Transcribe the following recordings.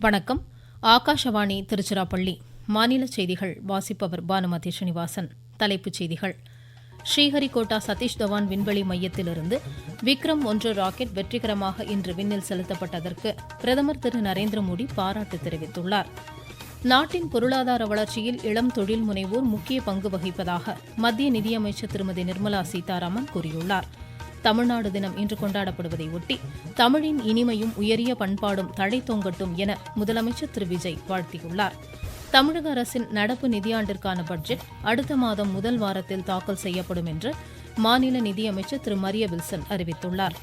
வணக்கம். ஆகாஷவாணி திருச்சிராப்பள்ளி. மாநில செய்திகள் வாசிப்பவர் பானுமதி ஸ்ரீனிவாசன். தலைப்புச் செய்திகள். ஸ்ரீஹரிகோட்டா சதீஷ் தவான் விண்வெளி மையத்திலிருந்து விக்ரம்-1 ராக்கெட் வெற்றிகரமாக இன்று விண்ணில் செலுத்தப்பட்டதற்கு பிரதமர் திரு நரேந்திர மோடி பாராட்டு தெரிவித்துள்ளார். நாட்டின் பொருளாதார வளர்ச்சியில் இளம் தொழில் முனைவோர் முக்கிய பங்கு வகிப்பதாக மத்திய நிதியமைச்சர் திருமதி நிர்மலா சீதாராமன் கூறியுள்ளார். தமிழ்நாடு தினம் இன்று கொண்டாடப்படுவதை ஒட்டி தமிழின் இனிமையும் உயரிய பண்பாடும் தழைத்தோங்கட்டும் என முதலமைச்சர் திரு விஜய் வாழ்த்தியுள்ளார். தமிழக அரசின் நடப்பு நிதியாண்டிற்கான பட்ஜெட் அடுத்த மாதம் முதல் வாரத்தில் தாக்கல் செய்யப்படும் என்று மாநில நிதியமைச்சர் திரு மரிய வில்சன் அறிவித்துள்ளார்.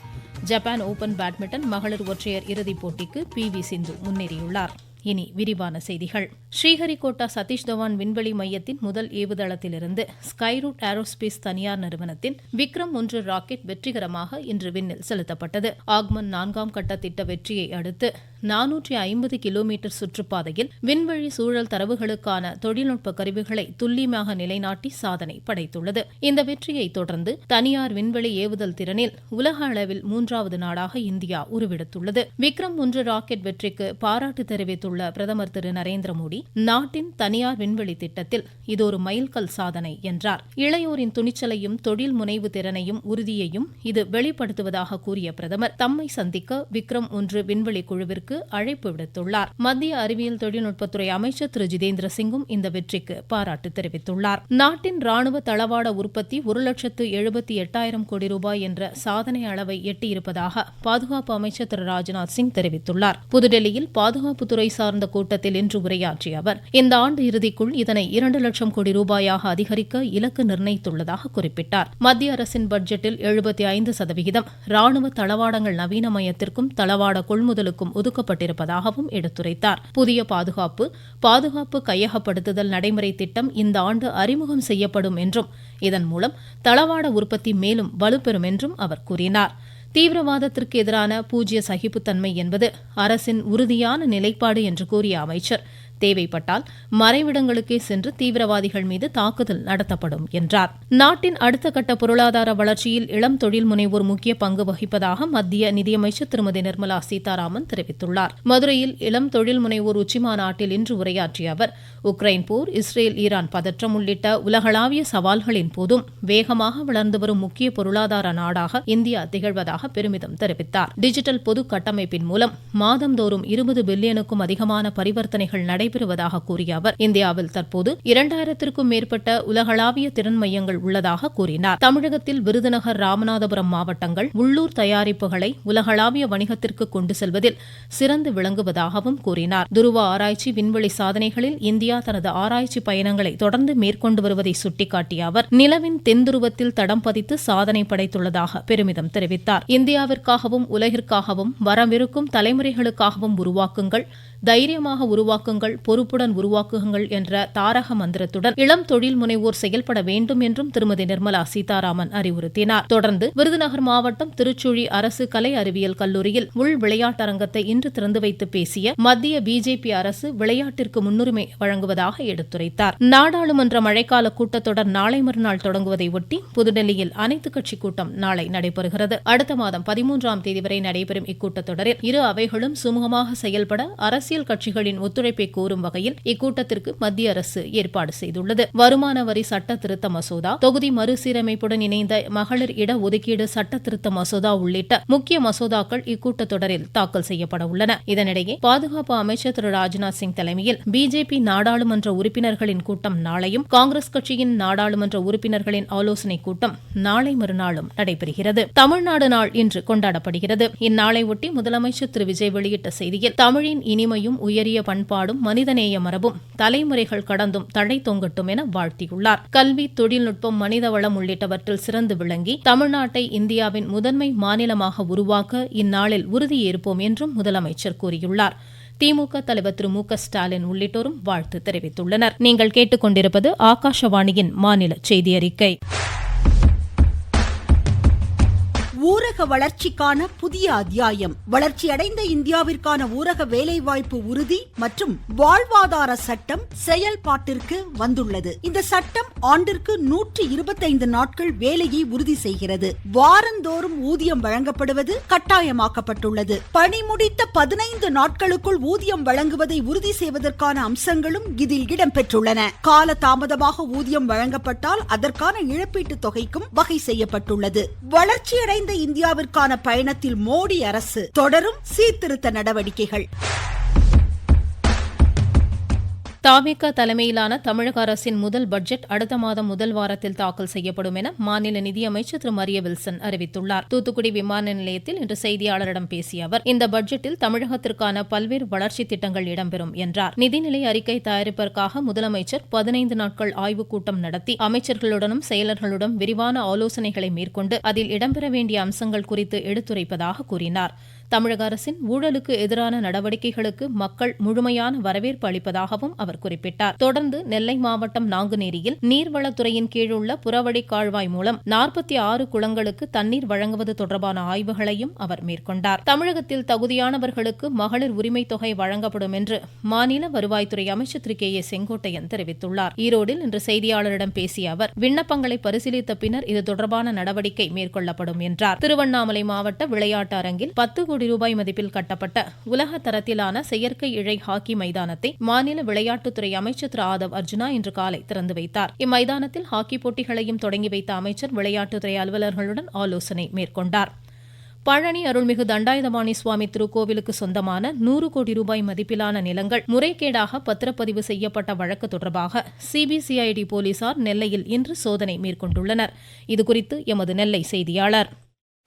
ஜப்பான் ஓபன் பேட்மிண்டன் மகளிர் ஒற்றையர் இறுதிப் போட்டிக்கு PV சிந்து முன்னேறியுள்ளார். இனி விரிவான செய்திகள். ஸ்ரீஹரிகோட்டா சதீஷ் தவான் விண்வெளி மையத்தின் முதல் ஏவுதளத்திலிருந்து ஸ்கைரூட் ஏரோஸ்பேஸ் தனியார் நிறுவனத்தின் விக்ரம்-1 ராக்கெட் வெற்றிகரமாக இன்று விண்ணில் செலுத்தப்பட்டது. ஆக்மன் 4ஆம் கட்ட திட்ட வெற்றியை அடுத்து 450 கிலோமீட்டர் சுற்றுப்பாதையில் விண்வெளி சூழல் தரவுகளுக்கான தொழில்நுட்ப கருவிகளை துல்லியமாக நிலைநாட்டி சாதனை படைத்துள்ளது. இந்த வெற்றியை தொடர்ந்து தனியார் விண்வெளி ஏவுதல் திறனில் உலக அளவில் 3வது நாடாக இந்தியா உருவெடுத்துள்ளது. விக்ரம்-1 ராக்கெட் வெற்றிக்கு பாராட்டு தெரிவித்துள்ள பிரதமர் திரு நரேந்திர மோடி, நாட்டின் தனியார் விண்வெளி திட்டத்தில் இது ஒரு மைல்கல் சாதனை என்றார். இளையோரின் துணிச்சலையும் தொழில் முனைவு திறனையும் உறுதியையும் இது வெளிப்படுத்துவதாக கூறிய பிரதமர், தம்மை சந்திக்க விக்ரம்-1 விண்வெளி குழுவிற்கு அழைப்பு விடுத்துள்ளார். மத்திய அறிவியல் தொழில்நுட்பத்துறை அமைச்சர் திரு ஜிதேந்திர சிங்கும் இந்த வெற்றிக்கு பாராட்டு தெரிவித்துள்ளார். நாட்டின் ராணுவ தளவாட உற்பத்தி 1,78,000 கோடி ரூபாய் என்ற சாதனை அளவை எட்டியிருப்பதாக பாதுகாப்பு அமைச்சர் திரு ராஜ்நாத் சிங் தெரிவித்துள்ளார். புதுடெல்லியில் பாதுகாப்புத்துறை சார்ந்த கூட்டத்தில் இன்று உரையாற்றிய அவர், இந்த ஆண்டு இறுதிக்குள் இதனை 2 லட்சம் கோடி ரூபாயாக அதிகரிக்க இலக்கு நிர்ணயித்துள்ளதாக குறிப்பிட்டார். மத்திய அரசின் பட்ஜெட்டில் 75% ராணுவ தளவாடங்கள் நவீனமயத்திற்கும் தளவாட கொள்முதலுக்கும் ஒதுக்கப்பட்டிருப்பதாகவும் எடுத்துரைத்தார். புதிய பாதுகாப்பு கையகப்படுத்துதல் நடைமுறை திட்டம் இந்த ஆண்டு அறிமுகம் செய்யப்படும் என்றும் இதன் மூலம் தளவாட உற்பத்தி மேலும் வலுப்பெறும் என்றும் அவர் கூறினார். தீவிரவாதத்திற்கு எதிரான பூஜ்ய சகிப்புத்தன்மை என்பது அரசின் உறுதியான நிலைப்பாடு என்று கூறிய அமைச்சர், தேவைப்பட்டால் மறைவிடங்களுக்கே சென்று தீவிரவாதிகள் மீது தாக்குதல் நடத்தப்படும் என்றார். நாட்டின் அடுத்த கட்ட பொருளாதார வளர்ச்சியில் இளம் தொழில் முனைவோர் முக்கிய பங்கு வகிப்பதாக மத்திய நிதியமைச்சர் திருமதி நிர்மலா சீதாராமன் தெரிவித்துள்ளார். மதுரையில் இளம் தொழில் முனைவோர் உச்சிமாநாட்டில் இன்று உரையாற்றிய அவர், உக்ரைன் போர், இஸ்ரேல் ஈரான் பதற்றம் உள்ளிட்ட உலகளாவிய சவால்களின் போதும் வேகமாக வளர்ந்து வரும் முக்கிய பொருளாதார நாடாக இந்தியா திகழ்வதாக பெருமிதம் தெரிவித்தார். டிஜிட்டல் பொது கட்டமைப்பின் மூலம் மாதந்தோறும் 20 பில்லியனுக்கும் அதிகமான பரிவர்த்தனைகள் நடைபெறுவதாக கூறிய அவர், இந்தியாவில் தற்போது 2000க்கும் மேற்பட்ட உலகளாவிய திறன் மையங்கள் உள்ளதாக கூறினார். தமிழகத்தில் விருதுநகர், ராமநாதபுரம் மாவட்டங்கள் உள்ளூர் தயாரிப்புகளை உலகளாவிய வணிகத்திற்கு கொண்டு செல்வதில் சிறந்து விளங்குவதாகவும் கூறினார். துருவ ஆராய்ச்சி விண்வெளி சாதனைகளில் இந்தியா தனது ஆராய்ச்சி பயணங்களை தொடர்ந்து மேற்கொண்டு வருவதை சுட்டிக்காட்டிய அவர், நிலவின் தென்துருவத்தில் தடம் பதித்து சாதனை படைத்துள்ளதாக பெருமிதம் தெரிவித்தார். இந்தியாவிற்காகவும் உலகிற்காகவும் வரவிருக்கும் தலைமுறைகளுக்காகவும் உருவாக்குங்கள், தைரியமாக உருவாக்குங்கள், பொறுப்புடன் உருவாக்குங்கள் என்ற தாரக மந்திரத்துடன் இளம் தொழில் முனைவோர் செயல்பட வேண்டும் என்றும் திருமதி நிர்மலா சீதாராமன் அறிவுறுத்தினார். தொடர்ந்து விருதுநகர் மாவட்டம் திருச்சுழி அரசு கலை அறிவியல் கல்லூரியில் உள் விளையாட்டரங்கத்தை இன்று திறந்து வைத்து பேசிய மத்திய பிஜேபி அரசு விளையாட்டிற்கு முன்னுரிமை வழங்குவதாக எடுத்துரைத்தார். நாடாளுமன்ற மழைக்கால கூட்டத்தொடர் நாளை மறுநாள் தொடங்குவதை ஒட்டி புதுடெல்லியில் அனைத்துக் கட்சி கூட்டம் நாளை நடைபெறுகிறது. அடுத்த மாதம் 13ஆம் தேதி வரை நடைபெறும் இக்கூட்டத்தொடரில் இரு அவைகளும் சுமூகமாக செயல்பட அரசியல் கட்சிகளின் ஒத்துழைப்பை கோரும் வகையில் இக்கூட்டத்திற்கு மத்திய அரசு ஏற்பாடு செய்துள்ளது. வருமான வரி சட்ட திருத்த மசோதா, தொகுதி மறுசீரமைப்புடன் இணைந்த மகளிர் இட ஒதுக்கீடு சட்ட திருத்த மசோதா உள்ளிட்ட முக்கிய மசோதாக்கள் இக்கூட்டத்தொடரில் தாக்கல் செய்யப்பட உள்ளன. இதனிடையே பாதுகாப்பு அமைச்சர் திரு ராஜ்நாத் சிங் தலைமையில் பிஜேபி நாடாளுமன்ற உறுப்பினர்களின் கூட்டம் நாளையும், காங்கிரஸ் கட்சியின் நாடாளுமன்ற உறுப்பினர்களின் ஆலோசனைக் கூட்டம் நாளை மறுநாளும் நடைபெறுகிறது. தமிழ்நாடு நாள் இன்று கொண்டாடப்படுகிறது. இந்நாளை ஒட்டி முதலமைச்சர் திரு விஜய் வெளியிட்ட செய்தியில், தமிழின் இனிமையும் உயரிய பண்பாடும் மனிதநேய மரபும் தலைமுறைகள் கடந்தும் தழைத்தோங்கட்டும் என வாழ்த்தியுள்ளார். கல்வி, தொழில்நுட்பம், மனிதவளம் உள்ளிட்டவற்றில் சிறந்து விளங்கி தமிழ்நாட்டை இந்தியாவின் முதன்மை மாநிலமாக உருவாக்க இந்நாளில் உறுதியேற்போம் என்றும் முதலமைச்சர் கூறியுள்ளார். திமுக தலைவர் திரு மு க ஸ்டாலின் உள்ளிட்டோரும் வாழ்த்து தெரிவித்துள்ளனர். நீங்கள் கேட்டுக்கொண்டிருப்பது ஆகாஷவாணியின் மாநில செய்தி அறிக்கை. ஊரக வளர்ச்சிக்கான புதிய அத்தியாயம். வளர்ச்சியடைந்த இந்தியாவிற்கான ஊரக வேலைவாய்ப்பு உறுதி மற்றும் வாழ்வாதார சட்டம் செயல்பாட்டிற்கு வந்துள்ளது. இந்த சட்டம் ஆண்டிற்கு 125 நாட்கள் வேலையை உறுதி செய்கிறது. வாரந்தோறும் ஊதியம் வழங்கப்படுவது கட்டாயமாக்கப்பட்டுள்ளது. பணி முடித்த 15 நாட்களுக்குள் ஊதியம் வழங்குவதை உறுதி செய்வதற்கான அம்சங்களும் இதில் இடம்பெற்றுள்ளன. கால தாமதமாக ஊதியம் வழங்கப்பட்டால் அதற்கான இழப்பீட்டுத் தொகைக்கும் வகை செய்யப்பட்டுள்ளது. வளர்ச்சியடைந்த இந்தியாவிற்கான பயணத்தில் மோடி அரசு தொடரும் சீர்திருத்த நடவடிக்கைகள். தவிக தலைமையிலான தமிழக அரசின் முதல் பட்ஜெட் அடுத்த மாதம் முதல் வாரத்தில் தாக்கல் செய்யப்படும் என மாநில நிதியமைச்சர் திரு மரிய வில்சன் அறிவித்துள்ளார். தூத்துக்குடி விமான நிலையத்தில் இன்று செய்தியாளரிடம் பேசிய அவர், இந்த பட்ஜெட்டில் தமிழகத்திற்கான பல்வேறு வளர்ச்சி திட்டங்கள் இடம்பெறும் என்றார். நிதிநிலை அறிக்கை தயாரிப்பதற்காக முதலமைச்சர் 15 நாட்கள் ஆய்வுக் கூட்டம் நடத்தி அமைச்சர்களுடனும் செயலர்களுடன் விரிவான ஆலோசனைகளை மேற்கொண்டு அதில் இடம்பெற வேண்டிய அம்சங்கள் குறித்து எடுத்துரைப்பதாக கூறினார். தமிழக அரசின் ஊழலுக்கு எதிரான நடவடிக்கைகளுக்கு மக்கள் முழுமையான வரவேற்பு அளிப்பதாகவும் அவர் குறிப்பிட்டார். தொடர்ந்து நெல்லை மாவட்டம் நாங்குநேரியில் நீர்வளத்துறையின் கீழ் உள்ள புறவழி கால்வாய் மூலம் 46 குளங்களுக்கு தண்ணீர் வழங்குவது தொடர்பான ஆய்வுகளையும் அவர் மேற்கொண்டார். தமிழகத்தில் தகுதியானவர்களுக்கு மகளிர் உரிமை தொகை வழங்கப்படும் என்று மாநில வருவாய்த்துறை அமைச்சர் திரு கே. செங்கோட்டையன் தெரிவித்துள்ளார். ஈரோடில் இன்று செய்தியாளரிடம் பேசிய அவர், விண்ணப்பங்களை பரிசீலித்த பின்னர் இது தொடர்பான நடவடிக்கை மேற்கொள்ளப்படும் என்றார். திருவண்ணாமலை மாவட்ட விளையாட்டு அரங்கில் 10 கோடி ரூபாய் மதிப்பில் கட்டப்பட்ட உலக தரத்திலான செயற்கை இழை ஹாக்கி மைதானத்தை மாநில விளையாட்டுத்துறை அமைச்சர் திரு ஆதவ் அர்ஜுனா இன்று காலை திறந்து வைத்தார். இம்மைதானத்தில் ஹாக்கி போட்டிகளையும் தொடங்கி வைத்த அமைச்சர் விளையாட்டுத்துறை அலுவலர்களுடன் ஆலோசனை மேற்கொண்டார். பழனி அருள்மிகு தண்டாயுதபாணி சுவாமி திருக்கோவிலுக்கு சொந்தமான 100 கோடி ரூபாய் மதிப்பிலான நிலங்கள் முறைகேடாக பத்திரப்பதிவு செய்யப்பட்ட வழக்கு தொடர்பாக சிபிசிஐடி போலீசார் நெல்லையில் இன்று சோதனை மேற்கொண்டுள்ளனர். இதுகுறித்து எமது நெல்லை செய்தியாளர்.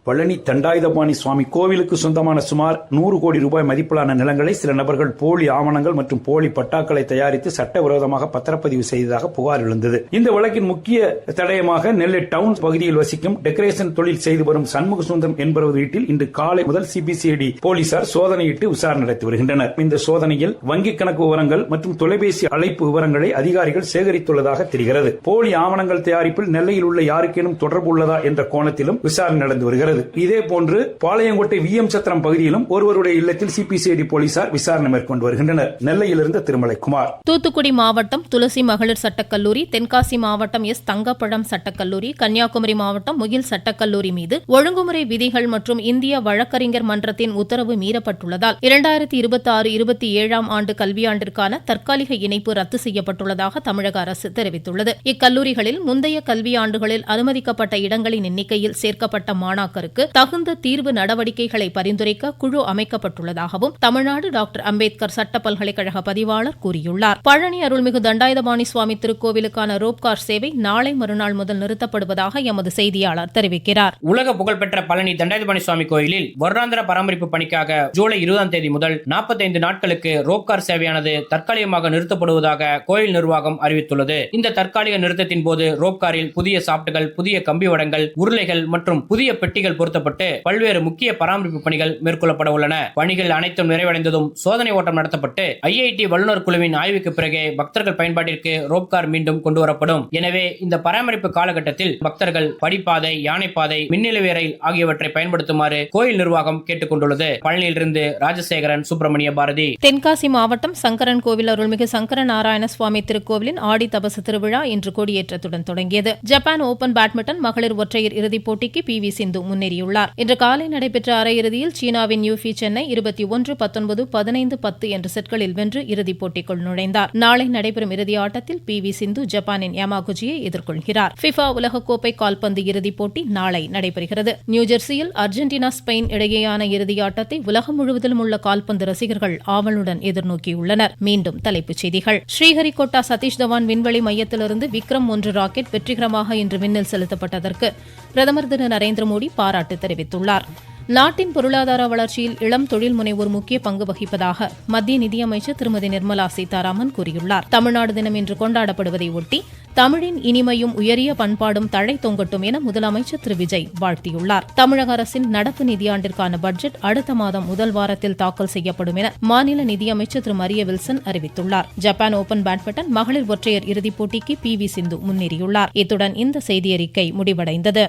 பழனி தண்டாயுதபாணி சுவாமி கோவிலுக்கு சொந்தமான சுமார் 100 கோடி ரூபாய் மதிப்பிலான நிலங்களை சில நபர்கள் போலி ஆவணங்கள் மற்றும் போலி பட்டாக்களை தயாரித்து சட்டவிரோதமாக பத்திரப்பதிவு செய்ததாக புகார் எழுந்தது. இந்த வழக்கின் முக்கிய தடயமாக நெல்லை டவுன் பகுதியில் வசிக்கும் டெக்கரேஷன் தொழில் செய்து வரும் சண்முக சுந்தரம் என்பவர் வீட்டில் இன்று காலை முதல் சிபிசிஐடி போலீசார் சோதனையிட்டு விசாரணை நடத்தி வருகின்றனர். இந்த சோதனையில் வங்கிக் கணக்கு விவரங்கள் மற்றும் தொலைபேசி அழைப்பு விவரங்களை அதிகாரிகள் சேகரித்துள்ளதாக தெரிகிறது. போலி ஆவணங்கள் தயாரிப்பில் நெல்லையில் உள்ள யாருக்கேனும் தொடர்பு உள்ளதா என்ற கோணத்திலும் விசாரணை நடந்து வருகிறது. இதேபோன்று பாளையங்கோட்டை விஎம் சத்திரம் பகுதியிலும் ஒருவருடைய இல்லத்தில் சிபிசிஐடி போலீசார் விசாரணை மேற்கொண்டு வருகின்றனர். நெல்லையிலிருந்து திருமலைக்குமார். தூத்துக்குடி மாவட்டம் துளசி மகளிர் சட்டக்கல்லூரி, தென்காசி மாவட்டம் எஸ் தங்கப்பழம் சட்டக்கல்லூரி, கன்னியாகுமரி மாவட்டம் முகில் சட்டக்கல்லூரி மீது ஒழுங்குமுறை விதிகள் மற்றும் இந்திய வழக்கறிஞர் மன்றத்தின் உத்தரவு மீறப்பட்டுள்ளதால் 2026-27 ஆண்டு கல்வியாண்டிற்கான தற்காலிக இணைப்பு ரத்து செய்யப்பட்டுள்ளதாக தமிழக அரசு தெரிவித்துள்ளது. இக்கல்லூரிகளில் முந்தைய கல்வியாண்டுகளில் அனுமதிக்கப்பட்ட இடங்களின் எண்ணிக்கையில் சேர்க்கப்பட்ட மாணாக்கர் தகுந்த தீர்வு நடவடிக்கைகளை பரிந்துரைக்க குழு அமைக்கப்பட்டுள்ளதாகவும் தமிழ்நாடு டாக்டர் அம்பேத்கர் சட்ட பல்கலைக்கழக பதிவாளர் கூறியுள்ளார். பழனி அருள்மிகு தண்டாயுதபாணி சுவாமி திருக்கோவிலுக்கான ரோப்கார் சேவை நாளை மறுநாள் முதல் நிறுத்தப்படுவதாக எமது செய்தியாளர் தெரிவிக்கிறார். உலக புகழ்பெற்ற பழனி தண்டாயுதபாணி சுவாமி கோயிலில் வருடாந்திர பராமரிப்பு பணிக்காக ஜூலை 20ஆம் தேதி முதல் 45 நாட்களுக்கு ரோப்கார் சேவையானது தற்காலிகமாக நிறுத்தப்படுவதாக கோயில் நிர்வாகம் அறிவித்துள்ளது. இந்த தற்காலிக நிறுத்தத்தின் போது ரோப்காரில் புதிய சாப்டுகள், புதிய கம்பி வடங்கள், உருளைகள் மற்றும் புதிய பெட்டிகள் பொருத்தப்பட்டு பல்வேறு முக்கிய பராமரிப்பு பணிகள் மேற்கொள்ளப்பட உள்ளன. பணிகள் அனைத்தும் நிறைவடைந்ததும் சோதனை ஓட்டம் நடத்தப்பட்டு ஐஐடி வல்லுநர் குழுவின் ஆய்வுக்கு பிறகே பக்தர்கள் பயன்பாட்டிற்கு ரோப்கார் மீண்டும் கொண்டுவரப்படும். எனவே இந்த பராமரிப்பு காலகட்டத்தில் பக்தர்கள் படிப்பாதை, யானைப்பாதை, மின்னிலவு ரயில் ஆகியவற்றை பயன்படுத்துமாறு கோயில் நிர்வாகம் கேட்டுக் கொண்டுள்ளது. பழனியிலிருந்து ராஜசேகரன், சுப்பிரமணிய பாரதி. தென்காசி மாவட்டம் சங்கரன் கோவில் அருள்மிகு சங்கர நாராயண சுவாமி திருக்கோவிலின் ஆடி தபசு திருவிழா இன்று கொடியேற்றத்துடன் தொடங்கியது. ஜப்பான் ஓபன் பேட்மிண்டன் மகளிர் ஒற்றையர் இறுதிப் போட்டிக்கு பி.வி. சிந்து முன்னேறியுள்ளார். இன்று காலை நடைபெற்ற அரையிறுதியில் சீனாவின் யூஃபி சென்னை 21-19, 15-10 என்ற செட்களில் வென்று இறுதிப் போட்டிக்குள் நுழைந்தார். நாளை நடைபெறும் இறுதி ஆட்டத்தில் பி.வி. சிந்து ஜப்பானின் யமாகுச்சியை எதிர்கொள்கிறார். ஃபிஃபா உலகக்கோப்பை கால்பந்து இறுதிப் போட்டி நாளை நடைபெறுகிறது. நியூஜெர்சியில் அர்ஜென்டினா, ஸ்பெயின் இடையேயான இறுதி ஆட்டத்தை உலகம் முழுவதிலும் உள்ள கால்பந்து ரசிகர்கள் ஆவலுடன் எதிர்நோக்கியுள்ளனர். மீண்டும் தலைப்புச் செய்திகள். ஸ்ரீஹரிகோட்டா சதீஷ் தவான் விண்வெளி மையத்திலிருந்து விக்ரம் 1 ராக்கெட் வெற்றிகரமாக இன்று விண்ணில் செலுத்தப்பட்டதற்கு பிரதமர் திரு நரேந்திர மோடி பாராட்டு தெரிவித்துள்ளார். நாட்டின் பொருளாதார வளர்ச்சியில் இளம் தொழில் முனைவோர் முக்கிய பங்கு வகிப்பதாக மத்திய நிதியமைச்சர் திருமதி நிர்மலா சீதாராமன் கூறியுள்ளார். தமிழ்நாடு தினம் இன்று கொண்டாடப்படுவதை ஒட்டி தமிழின் இனிமையும் உயரிய பண்பாடும் தழை தொங்கட்டும் என முதலமைச்சர் திரு விஜய் வாழ்த்தியுள்ளார். தமிழக அரசின் நடப்பு நிதியாண்டிற்கான பட்ஜெட் அடுத்த மாதம் முதல் வாரத்தில் தாக்கல் செய்யப்படும் என மாநில நிதியமைச்சர் திரு மரிய வில்சன் அறிவித்துள்ளார். ஜப்பான் ஓபன் பேட்மிண்டன் மகளிர் ஒற்றையர் இறுதிப் போட்டிக்கு பி.வி. சிந்து முன்னேறியுள்ளார். இத்துடன் இந்த செய்தியறிக்கை முடிவடைந்தது.